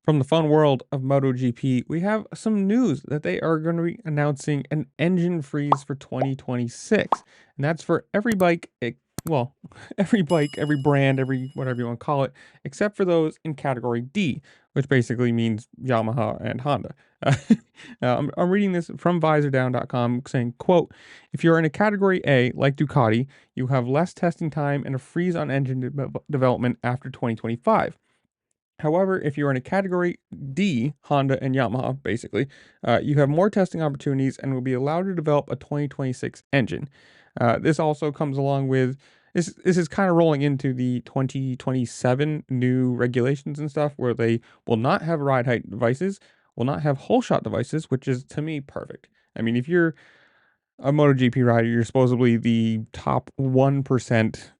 From the fun world of MotoGP, we have some news that they are going to be announcing an engine freeze for 2026. And that's for every bike, well, every bike, every brand, every whatever you want to call it, except for those in category D, which basically means Yamaha and Honda. I'm reading this from visordown.com saying, quote, if you're in a category A, like Ducati, you have less testing time and a freeze on engine development after 2025. However, if you're in a category D, Honda and Yamaha, basically, you have more testing opportunities and will be allowed to develop a 2026 engine. This also comes along with this is kind of rolling into the 2027 new regulations and stuff where they will not have ride height devices, will not have whole shot devices, which is to me perfect. I mean, if you're a MotoGP rider, you're supposedly the top 1%,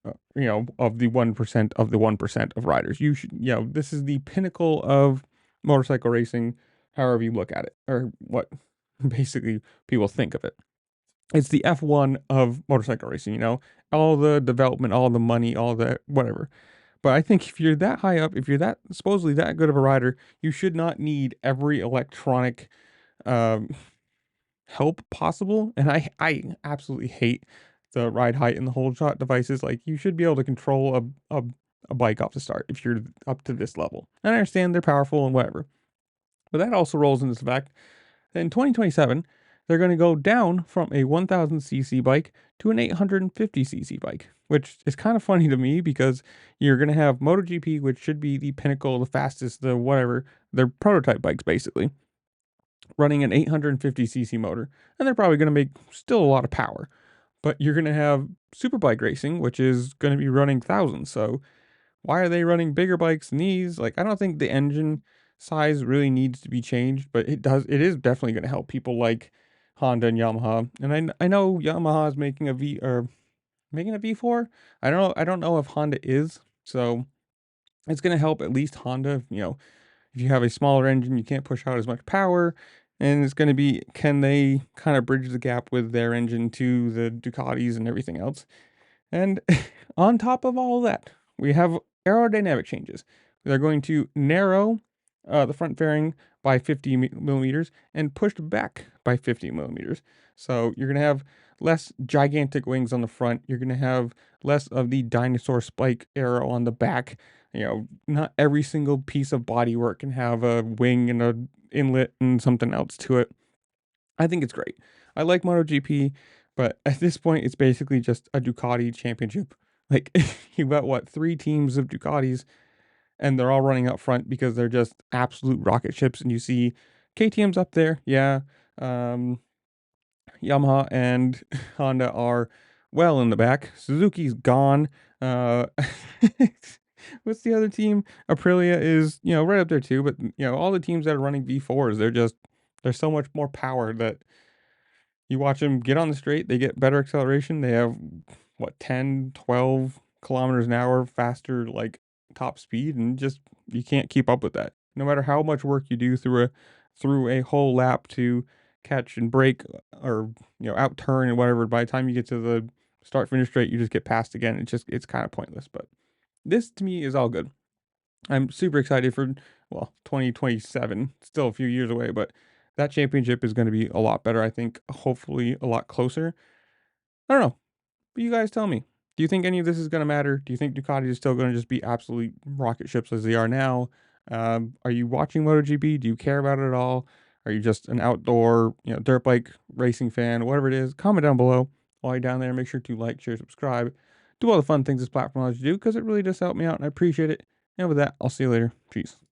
of the 1% of the 1% of riders. This is the pinnacle of motorcycle racing, however you look at it, or what basically people think of it. It's the F1 of motorcycle racing, all the development, all the money, all the whatever. But I think if you're that high up, if you're that supposedly that good of a rider, you should not need every electronic um, help possible. And I absolutely hate the ride height and the whole shot devices. Like you should be able to control a bike off the start if you're up to this level. And I understand they're powerful and whatever. But that also rolls into the fact that in 2027, they're going to go down from a 1000cc bike to an 850cc bike, which is kind of funny to me because you're going to have MotoGP, which should be the pinnacle, the fastest, the whatever, they're prototype bikes basically running an 850cc motor, and they're probably going to make still a lot of power. But you're going to have superbike racing, which is going to be running thousands. So why are they running bigger bikes than these? Like, I don't think the engine size really needs to be changed, but it does. It is definitely going to help people like Honda and Yamaha. And I know Yamaha is making a making a V4. I don't know if Honda is. So it's going to help at least Honda. If you have a smaller engine, you can't push out as much power. And it's going to be, can they kind of bridge the gap with their engine to the Ducatis and everything else? And on top of all of that, we have aerodynamic changes. They're going to narrow the front fairing by 50 millimeters and pushed back by 50 millimeters. So you're going to have less gigantic wings on the front. You're going to have less of the dinosaur spike arrow on the back. Not every single piece of bodywork can have a wing and a inlet and something else to it. I think it's great. I like MotoGP, but at this point, it's basically just a Ducati championship. Like you've got what, 3 teams of Ducatis, and they're all running up front because they're just absolute rocket ships. And you see KTM's up there, yeah. Yamaha and Honda are well in the back. Suzuki's gone. What's the other team? Aprilia is, right up there too. But all the teams that are running V4s, there's so much more power that you watch them get on the straight. They get better acceleration. They have what 10, 12 kilometers an hour faster, like top speed, and just you can't keep up with that. No matter how much work you do through a whole lap to catch and brake or out turn and whatever, by the time you get to the start finish straight, you just get passed again. It's kind of pointless. But this to me is all good. I'm super excited for 2027. Still a few years away, but that championship is going to be a lot better. I think hopefully a lot closer. I don't know. But you guys tell me. Do you think any of this is going to matter? Do you think Ducati is still going to just be absolute rocket ships as they are now? Are you watching MotoGP? Do you care about it at all? Are you just an outdoor, dirt bike racing fan? Whatever it is, comment down below. While you're down there, make sure to like, share, subscribe. Do all the fun things this platform allows you to do because it really does help me out and I appreciate it. And with that, I'll see you later. Peace.